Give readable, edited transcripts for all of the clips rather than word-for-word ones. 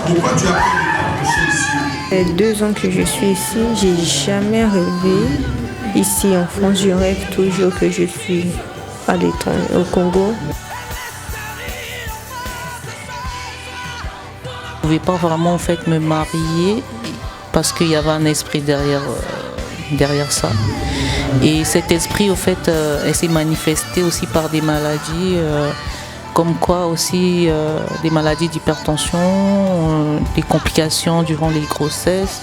Pourquoi tu as peur de t'approcher ici? Ça fait 2 ans que je suis ici. J'ai jamais rêvé. Ici en France, je rêve toujours que je suis à l'étranger, au Congo. Je ne pouvais pas vraiment en fait me marier parce qu'il y avait un esprit derrière ça. Et cet esprit, au fait, elle s'est manifestée aussi par des maladies, comme quoi aussi des maladies d'hypertension, des complications durant les grossesses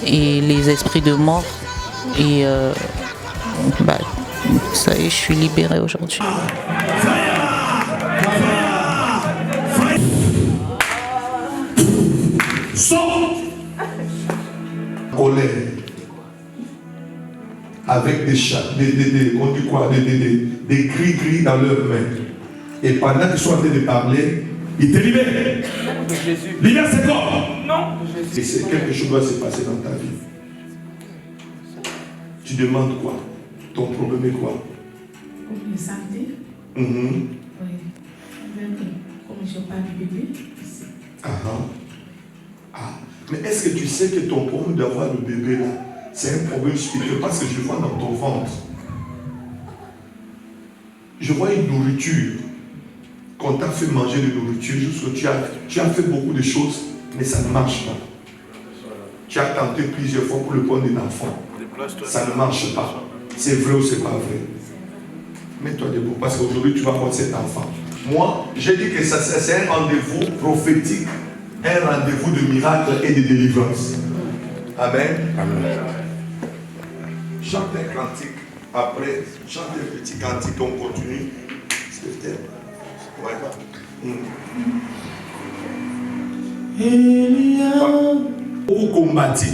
et les esprits de mort. Et ça y est, je suis libérée aujourd'hui. Colère. Avec des chats, des cris dans leurs mains. Et pendant qu'ils sont en train de parler, ils te libèrent. Libère ce corps. Non. Et c'est quelque chose doit se passer dans ta vie. Tu demandes quoi? Ton problème est quoi? Comme la santé. Oui. Comme je parle du bébé. Mais est-ce que tu sais que ton problème d'avoir le bébé là, c'est un problème spirituel parce que je vois dans ton ventre. Je vois une nourriture. Qu'on t'a fait manger de nourriture, juste que tu as fait beaucoup de choses, mais ça ne marche pas. Tu as tenté plusieurs fois pour le prendre d'un enfant. Ça ne marche pas. C'est vrai ou c'est pas vrai? Mets-toi debout parce qu'aujourd'hui tu vas voir cet enfant. Moi, j'ai dit que c'est un rendez-vous prophétique, un rendez-vous de miracle et de délivrance. Amen. Amen. Chante un cantique. Après, chante un petit cantique, on continue. Ouais. Ou combattu.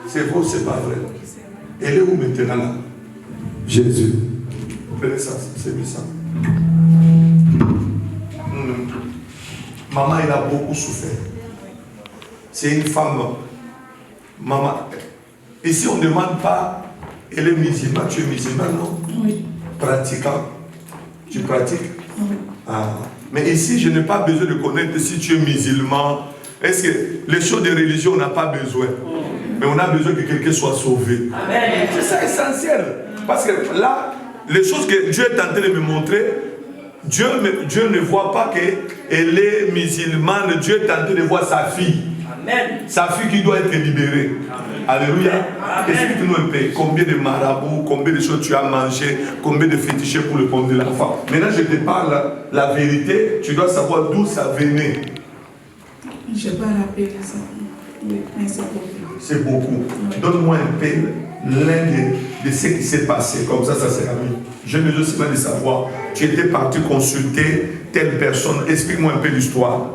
C'est vrai ou c'est pas vrai? Elle est où maintenant là? Jésus. Prenez ça, c'est lui ça. Maman, elle a beaucoup souffert. C'est une femme. Maman. Ici, on ne demande pas, elle est musulmane, tu es musulmane, non? Oui. Pratiquant. Tu pratiques? Oui. Mais ici, je n'ai pas besoin de connaître si tu es musulman. Est-ce que les choses de religion, on n'a pas besoin? Mais on a besoin que quelqu'un soit sauvé. Amen. C'est ça essentiel. Parce que là, les choses que Dieu est en train de me montrer, Dieu ne voit pas qu'elle est musulmane. Dieu est en train de voir sa fille. Amen. Sa fille qui doit être libérée. Amen. Alléluia. Explique-nous un peu combien de marabouts, combien de choses tu as mangé, combien de fétichés pour le compte de l'enfant. Maintenant, je te parle la vérité. Tu dois savoir d'où ça venait. Je ne vais pas rappeler ça. Mais c'est beaucoup. C'est beaucoup. Oui. Donne-moi un peu l'un de ce qui s'est passé. Comme ça sera mieux. J'ai besoin aussi de savoir. Tu étais parti consulter telle personne. Explique-moi un peu l'histoire.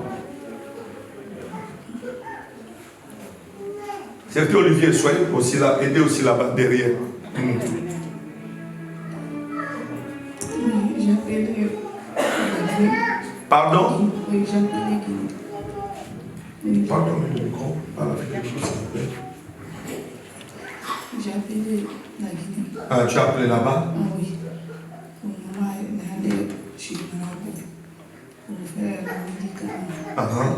C'était Olivier, soyez aussi là, aidez aussi là-bas derrière. Oui, j'appelle. Pardon? Oui, j'appelle. Pardon, mais le micro, parle avec quelque chose, s'il vous plaît. J'ai appelé la Guinée. Tu as appelé là-bas? Oui. Maman est allée chez le marabout pour faire le médicament.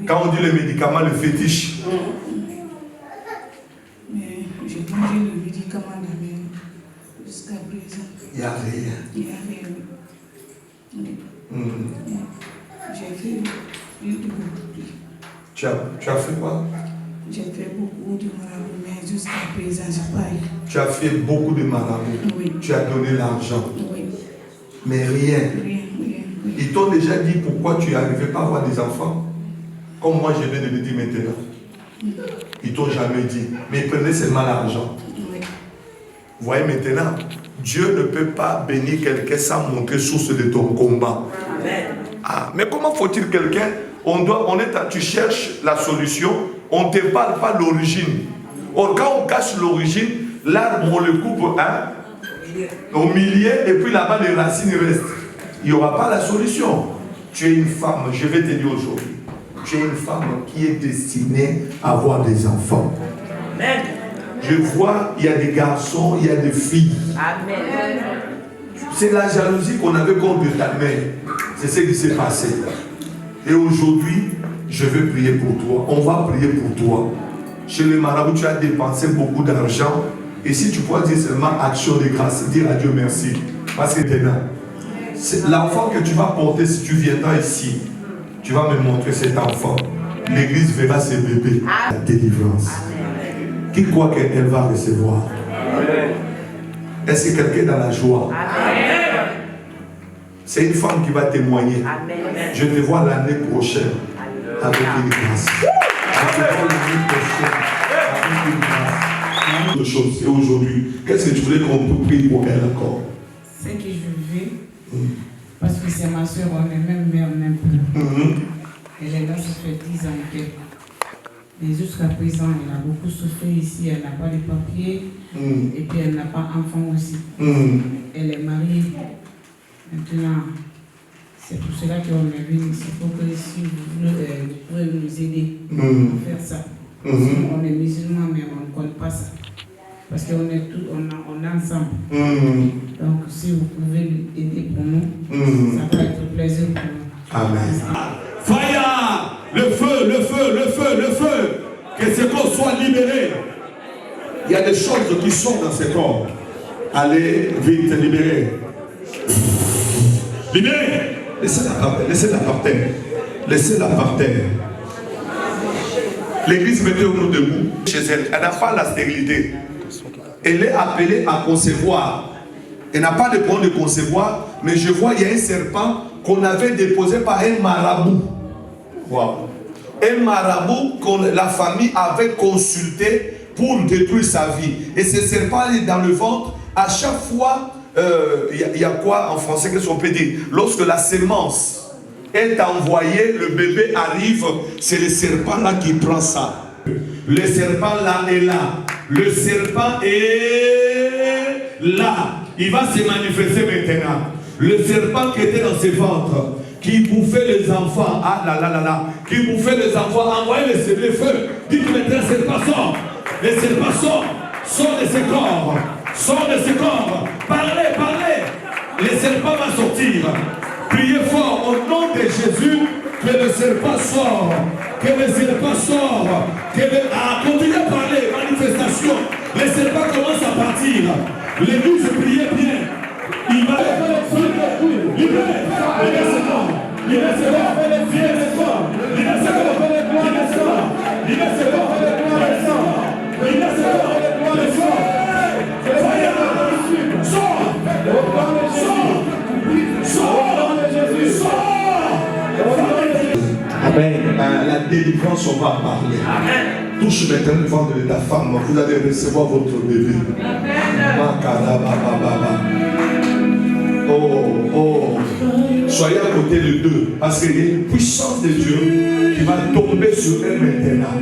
Quand on dit le médicament, le fétiche. Mais j'ai mangé le médicament jusqu'à présent. Il n'y a rien. Il n'y a rien. J'ai fait beaucoup. Tu as fait quoi? J'ai fait beaucoup de marabouts, mais jusqu'à présent, je paye. Tu as fait beaucoup de marabouts. Oui. Tu as donné l'argent. Oui. Mais rien. Rien. Ils t'ont déjà dit pourquoi tu n'arrivais pas à avoir des enfants? Comme moi, je viens de le dire maintenant. Ils t'ont jamais dit. Mais ils prenaient seulement l'argent. Oui. Vous voyez maintenant, Dieu ne peut pas bénir quelqu'un sans montrer source de ton combat. Amen. Mais comment faut-il quelqu'un? Tu cherches la solution, on ne te parle pas l'origine. Or, quand on cache l'origine, l'arbre, on le coupe au milieu, et puis là-bas, les racines restent. Il n'y aura pas la solution. Tu es une femme, je vais te dire aujourd'hui, tu es une femme qui est destinée à avoir des enfants. Amen. Je vois, il y a des garçons, il y a des filles. Amen. C'est la jalousie qu'on avait contre ta mère. C'est ce qui s'est passé. Et aujourd'hui, je vais prier pour toi. On va prier pour toi. Chez les marabouts, tu as dépensé beaucoup d'argent. Et si tu peux dire seulement action de grâce, dire à Dieu merci. Parce que maintenant, l'enfant que tu vas porter, si tu viendras ici, tu vas me montrer cet enfant. L'église verra ses bébés. La délivrance. Qui croit qu'elle va recevoir? Est-ce que quelqu'un est dans la joie? C'est une femme qui va témoigner. Je te vois l'année prochaine avec une grâce. Je te vois l'année prochaine avec une grâce. Autre chose. Et aujourd'hui, qu'est-ce que tu voulais qu'on peut prier pour elle encore? Ce que je veux, parce que c'est ma soeur, on est même mère, même père. Elle est là, ça fait 10 ans qu'elle. Mais jusqu'à présent, elle a beaucoup souffert ici, elle n'a pas de papiers, et puis elle n'a pas d'enfant aussi. Elle est mariée. Maintenant, c'est pour cela qu'on est venu ici. Il faut que si vous pouvez nous aider à faire ça. On est musulmans, mais on ne connaît pas ça. Parce qu'on est tous, on est ensemble. Donc, si vous pouvez nous aider pour nous, ça va être un plaisir pour nous. Amen. Fire! Le feu, le feu, le feu, le feu! Que ce corps soit libéré. Il y a des choses qui sont dans ce corps. Allez, vite, libérez. Libérez! Laissez-la par terre. Laissez-la par terre. Laissez-la par terre. L'église mettait au nom debout chez elle. Elle n'a pas la stérilité. Elle est appelée à concevoir. Elle n'a pas de point de concevoir, mais je vois, il y a un serpent qu'on avait déposé par un marabout. Wow. Un marabout que la famille avait consulté pour détruire sa vie. Et ce serpent est dans le ventre. À chaque fois, il y a quoi en français, qu'est-ce qu'on peut dire? Lorsque la sémence est envoyée, le bébé arrive, c'est le serpent là qui prend ça. Le serpent là est là. Le serpent est là. Il va se manifester maintenant. Le serpent qui était dans ses ventres, qui bouffait les enfants, ah là là là là, qui bouffait les enfants, envoyez les feux. Dites maintenant, le serpent sort. Le serpent sort. Sort de ses corps. Sort de ses corps. Parlez, parlez. Le serpent va sortir. Priez fort au nom de Jésus que le serpent sort. Que le serpent sort. Continuez à parler. Manifestation. Le serpent commence à partir. L'église priez bien. Il va Amen. La délivrance, on va parler. Touche maintenant le ventre de ta femme. Vous allez recevoir votre bébé. Oh. Soyez à côté de deux. Parce qu'il y a une puissance de Dieu qui va tomber sur eux maintenant.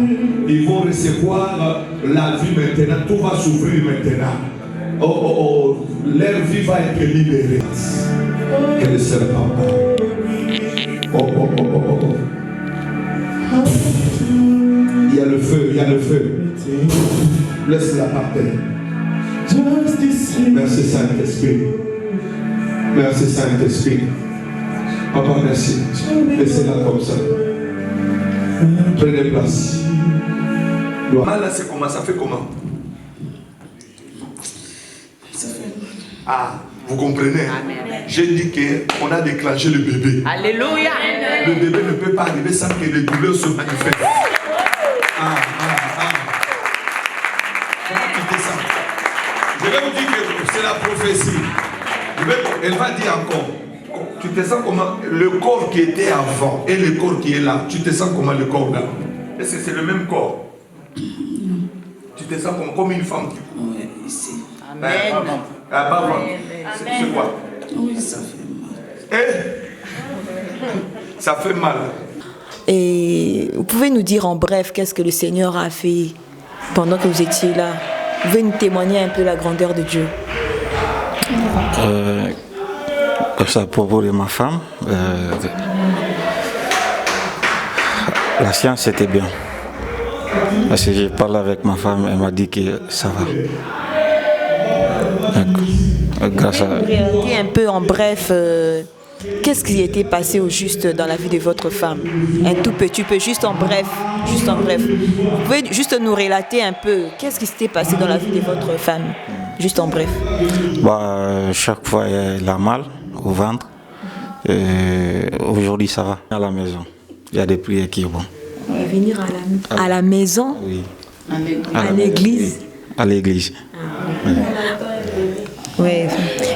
Ils vont recevoir la vie maintenant. Tout va s'ouvrir maintenant. Leur vie va être libérée. Que le serpent parle. Il y a le feu, il y a le feu. Laisse-la par terre. Merci Saint-Esprit. Merci Saint-Esprit. Papa, merci. Laissez-la comme ça. Prenez place. Là, c'est comment? Ça fait comment? Ça fait mal. Ah, vous comprenez? J'ai dit qu'on a déclenché le bébé. Alléluia. Le bébé ne peut pas arriver sans que les douleurs se manifestent. Comment quitter ça? Je vais vous dire que c'est la prophétie. Elle va dire encore. Tu te sens comment? Le corps qui était avant et le corps qui est là. Tu te sens comment le corps là? Est-ce que c'est le même corps? Tu te sens comme une femme? Oui, ici. Amen. C'est quoi? Oui, ça fait mal. Ça fait mal. Et vous pouvez nous dire en bref qu'est-ce que le Seigneur a fait pendant que vous étiez là? Vous pouvez nous témoigner un peu la grandeur de Dieu? Ça, pour ma femme, la science c'était bien. Parce que j'ai parlé avec ma femme, elle m'a dit que ça va. Donc, grâce à... Relater un peu en bref, qu'est-ce qui était passé au juste dans la vie de votre femme? Un tout petit peu, juste en bref. Vous pouvez juste nous relater un peu, qu'est-ce qui s'était passé dans la vie de votre femme? Juste en bref. Chaque fois, elle a mal au ventre. Aujourd'hui, ça va. À la maison, il y a des prières qui vont. Venir à la maison? Oui. À l'église? Oui. À l'église. Oui.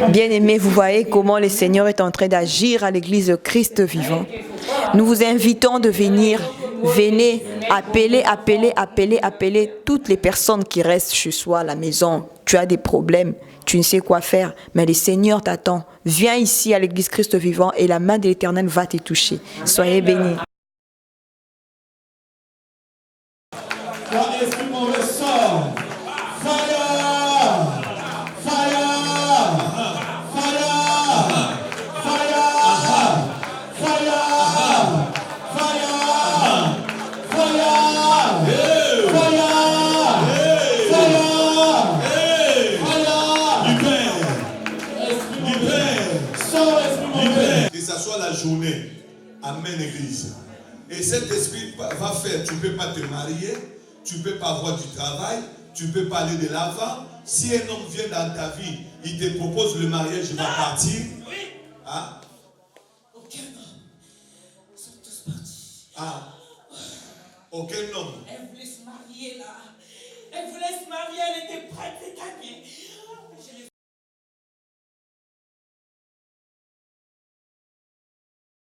Bien aimé, vous voyez comment le Seigneur est en train d'agir à l'église de Christ vivant. Nous vous invitons de venir. Venez, appelez toutes les personnes qui restent chez soi à la maison. Tu as des problèmes, tu ne sais quoi faire, mais le Seigneur t'attend. Viens ici à l'église Christ vivant et la main de l'Éternel va te toucher. Soyez bénis. Que ça soit la journée. Amen, Église. Et cet esprit va faire, tu ne peux pas te marier, tu ne peux pas avoir du travail, tu ne peux pas aller de l'avant. Si un homme vient dans ta vie, il te propose le mariage, il va partir. Hein? Aucun homme. Ils sont tous partis. Ah. Aucun homme. Elle voulait se marier là. Elle voulait se marier, elle était prête cette année.